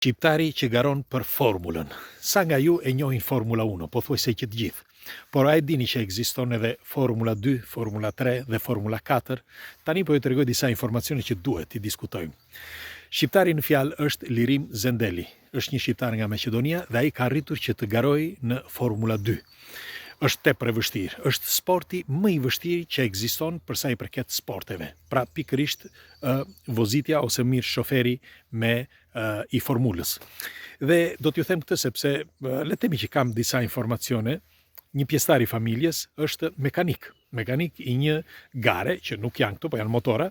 Shqiptari që garon për formulën. Sa nga ju e njohin Formula 1, po thuaj se që të gjithë. Por a e dini që ekziston edhe Formula 2, Formula 3 dhe Formula 4? Tani po ju tregoj disa informacione që duhet t'i diskutojmë. Shqiptari në fjalë është Lirim Zendeli. Është një shqiptar nga Maqedonia dhe ai ka arritur që të garojë në Formula 2. Është tepër e vështirë. Është sporti më i vështirë që ekziston për sa i përket sporteve. Pra pikërisht vozitja ose mirë shoferi me i formulës. Dhe do t'ju them këtë sepse le të themi që kam disa informacione. Një pjesëtar i familjes është mekanik. Mekanik i një gare që nuk janë këtu, po janë motora,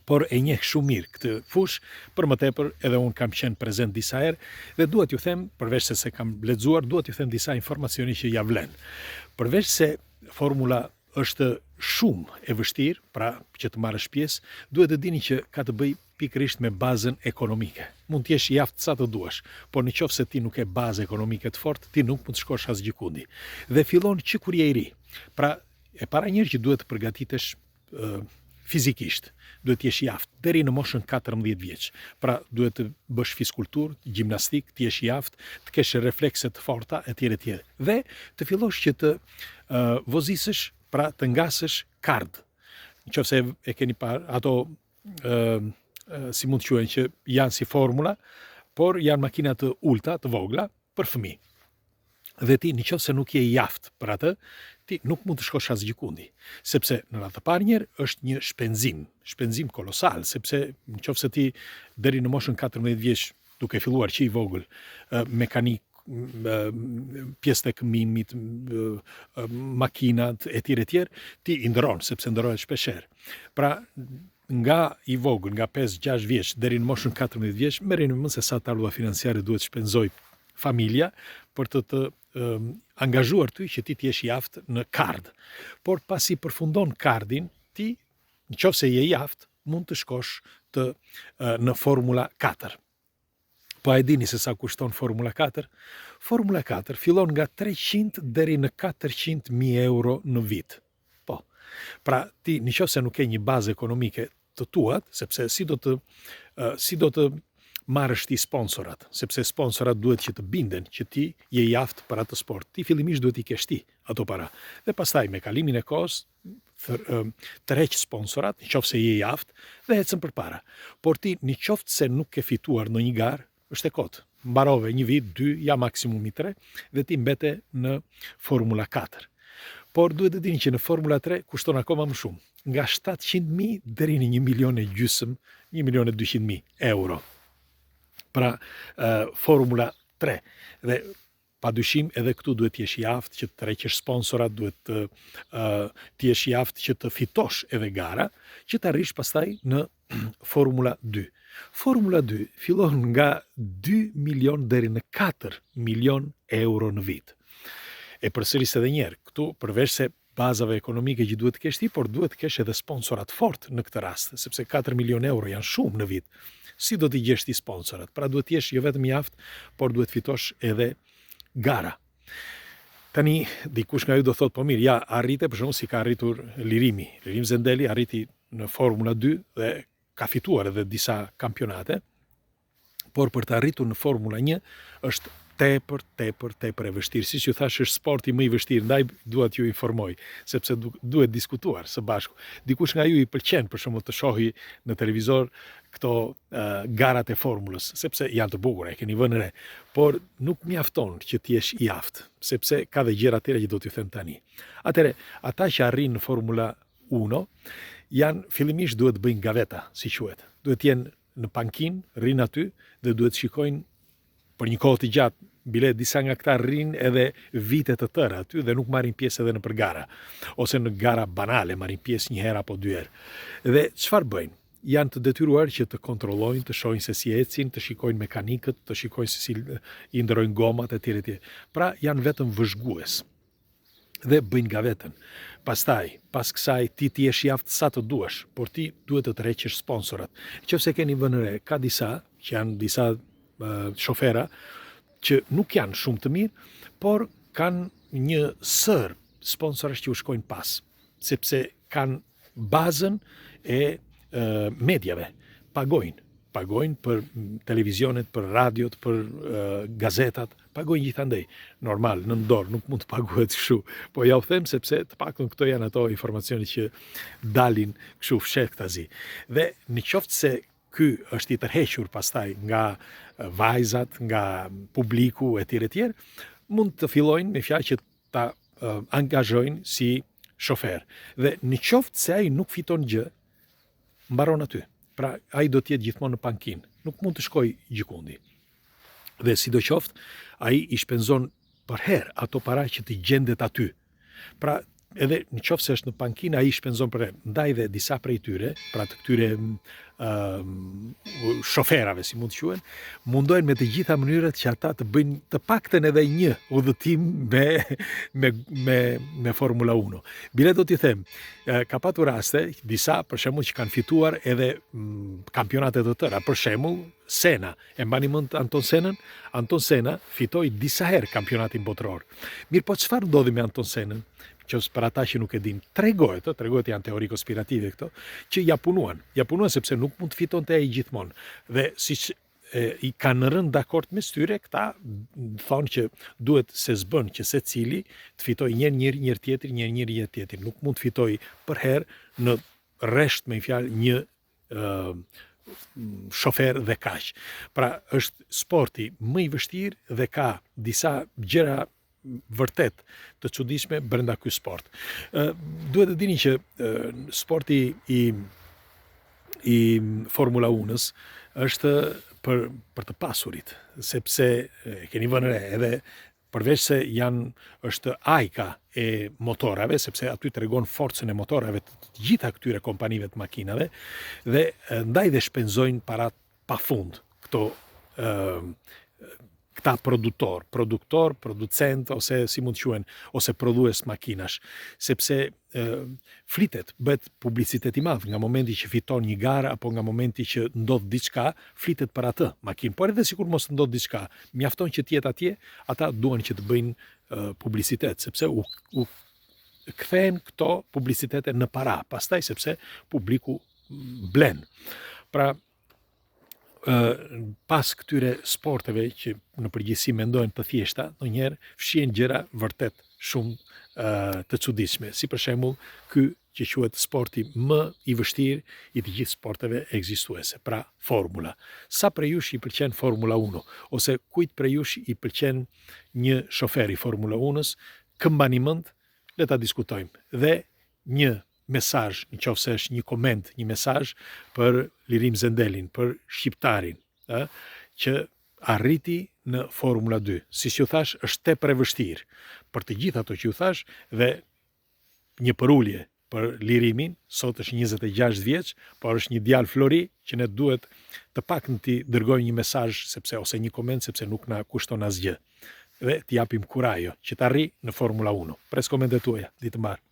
por e njeh shumë mirë këtë fush, për më tepër edhe unë kam qenë prezent disa herë dhe duhet ju them, përveç se kam lexuar, duhet ju them disa informacione që ja vlen. Përveç se formula është shumë e vështirë, pra që të marrësh pjesë, duhet të dini që ka të bëjë pikërisht me bazën ekonomike. Mund të jesh i aftë sa të duash, por në qoftë se ti nuk ke bazë ekonomike të fortë, ti nuk mund të shkosh asgjë kundi. Dhe fillon që kur je i ri. Pra, e para njëherë që duhet të përgatitesh fizikisht, duhet të jesh i aftë deri në moshën 14 vjeç. Pra duhet të bësh fizkulturë, gjimnastik, të jesh i aftë, të kesh reflekse të forta etj etj. Dhe të fillosh që të vozisësh, pra të ngasësh kard. Nëse e keni parë ato si mund të quhen që janë si formula, por janë makina të ulta, të vogla për fëmijë. Dhe ti nëse nuk je i aftë për atë, ti nuk mund të shkosh asgjë kundi, sepse në radhë të parë njerë është një shpenzim kolosal, sepse nëse ti deri në moshën 14 vjeç, duke filluar që i vogël, mekanik, pjesë të këmbimit, makinat etj etj, ti i ndron sepse ndrohet shpeshherë. Pra nga i vogël, nga 5-6 vjeç deri në moshën 14 vjeç, merreni mend se sa tardhua financiare duhet shpenzoj familja për të angazhuar ty që ti t'jesh i aftë në kard. Por pasi përfundon kardin, ti, nëse je i aftë, mund të shkosh në Formula 4. Po e dini se sa kushton Formula 4? Formula 4 fillon nga 300 deri në 400.000 euro në vit. Po. Pra ti nëse nuk ke një bazë ekonomike të tuat, sepse si do të marrësh ti sponsorat, sepse sponsorat duhet që të binden që ti je i aftë për atë sport. Ti fillimisht duhet i kesh ti ato para. Dhe pastaj me kalimin e kohës tërheq sponsorat, nëse je i aftë dhe ecën përpara. Por ti nëse se nuk ke fituar në një garë, është e kotë. Mbarove një vit, 2, ja maksimumi 3 dhe ti mbete në Formula 4. Por duhet të dini që në Formula 3 kushton akoma më shumë, nga 700.000 deri në 1.500.000, 1.200.000 euro. Pra Formula 3. Dhe padyshim edhe këtu duhet t'jesh i aftë që të tërheqësh sponsorat, duhet t'jesh i aftë që të fitosh edhe gara, që të arrish pastaj në Formula 2. Formula 2 fillon nga 2 milion deri në 4 milion euro në vit. E përsëris edhe njerë, këtu përveç se bazave ekonomike që duhet të kesh ti, por duhet të kesh edhe sponsorat fort në këtë rast, sepse 4 milion euro janë shumë në vit. Si do t'i gjesh ti sponsorat? Pra duhet t'jesh jo vetëm i aftë, por duhet fitosh edhe gara. Tani, dikush nga ju do thot, po mirë, ja, arrite, për shembull si ka arritur Lirim Zendeli, arriti në Formula 2 dhe ka fituar edhe disa kampionate, por për të arritur në Formula 1 është tepër e vështirë. Si që thash, është sporti më i vështirë, ndaj duhet ju informoj, sepse duhet diskutuar së bashku. Dikush nga ju i pëlqen për shembull të shohi në televizor këto garat e formulës, sepse janë të bukura, e keni vënë re, por nuk mjafton që ti jesh i aftë, sepse ka dhe gjëra tjera që do t'ju them tani. Atëre, ata që arrin në Formula 1 janë fillimisht duhet të bëjnë gaveta, si quhet. Duhet të jenë në pankinë, rrin aty dhe duhet shikojnë për një kohë të gjatë. Bile disa nga këta rrin edhe vite të tëra aty dhe nuk marrin pjesë edhe në përgara, ose në gara banale marrin pjesë një herë apo 2 herë. Dhe çfarë bëjnë? Janë të detyruar që të kontrollojnë, të shohin se si ecin, të shikojnë mekanikët, të shikojnë se si i ndrojnë gomat etj etj. Pra janë vetëm vëzhgues. Dhe bëjnë gavetën. Pastaj, pas kësaj ti jesh i aftë sa të duash, por ti duhet të tërheqësh sponsorat. Nëse keni vënë re, ka disa që janë disa shofera që nuk janë shumë të mirë, por kanë një sër sponsorash që u shkojnë pas, sepse kanë bazën e mediave, pagojnë. pagojnë për televizionet, për radiot, për gazetat, pagojnë gjithandej. Normal, në dorë, nuk mund të paguhet kështu. Po ja u them sepse të paktën këto janë ato informacione që dalin kështu fshehtazi. Dhe në qoftë se ky është i tërhequr pastaj nga vajzat, nga publiku etj etj, mund të fillojnë me fjalë që ta angazhojnë si shofer. Dhe në qoftë se ai nuk fiton gjë, mbaron aty. Pra, ai do të jetë gjithmonë në pankinë. Nuk mund të shkojë gjikundi. Dhe sidoqoftë, ai i shpenzon për herë ato para që të gjendet aty. Pra, edhe në qoftë se është në pankinë, ai i shpenzon për herë. Ndaj dhe disa prej tyre, pra të këtyre shoferave, si mund të quhen, mundohen me të gjitha mënyrat që ata të bëjnë të paktën edhe një udhëtim me Formula 1. Bile do t'i them, ka patur raste, disa për shembull që kanë fituar edhe kampionate të tëra. Për shembull, Senna, e mbani mend Anton Sennën? Anton Senna fitoi disa herë kampionatin botëror. Mirë, po çfarë ndodhi me Anton Sennën? Që për ata që nuk e din, tregohet janë teori konspirative këto, që ja punuan sepse nuk mund të fitonte ai gjithmonë. Dhe siç i kanë rënë dakord me styre, këta thonë që duhet se s'bën që secili të fitojë një tjetër, nuk mund të fitojë për herë në rresht me fjalë një shofer dhe kaq. Pra është sporti më i vështirë dhe ka disa gjëra vërtet të çuditshme brenda ky sport. Duhet të dini që sporti i Formula 1-s është për të pasurit, sepse keni vënë re edhe përveç se është ajka e motorave, sepse aty tregon forcën e motorave të gjitha këtyre kompanive të makinave, dhe ndaj dhe shpenzojnë parat pafund këta produktor, producent, ose si mund të quhen, ose prodhues makinash, sepse flitet, bëhet publicitet i madh nga momenti që fiton një garë apo nga momenti që ndodh diçka, flitet për atë makinë. Por edhe sikur mos ndodh diçka, mjafton që të jetë atje, ata duan që të bëjnë publicitet, sepse u kthehen këto publicitete në para, pastaj sepse publiku blen. Pra, pas këtyre sporteve që në përgjithësi mendojnë të thjeshta, ndonjëherë fshihen gjëra vërtet shumë të çuditshme, si për shembull ky që quhet sporti më i vështirë i të gjithë sporteve ekzistuese, pra Formula. Sa prej jush i pëlqen Formula 1, ose kujt prej jush i pëlqen një shofer i Formula 1-s, këmbani mend, le ta diskutojmë. Dhe një mesazh, nëse është një koment, një mesazh për Lirim Zendelin, për shqiptarin, që arriti në Formula 2. Si ju thash, është tepër e vështirë. Për të gjithë ato që ju thash, dhe një përulje për Lirimin, sot është 26 vjeç, por është një djalë flori që ne duhet të paktën t'i dërgojmë një mesazh ose një koment, sepse nuk na kushton asgjë. Dhe t'i japim kurajo që të arri në Formula 1. Pres komentet tuaja, ditë mbarë.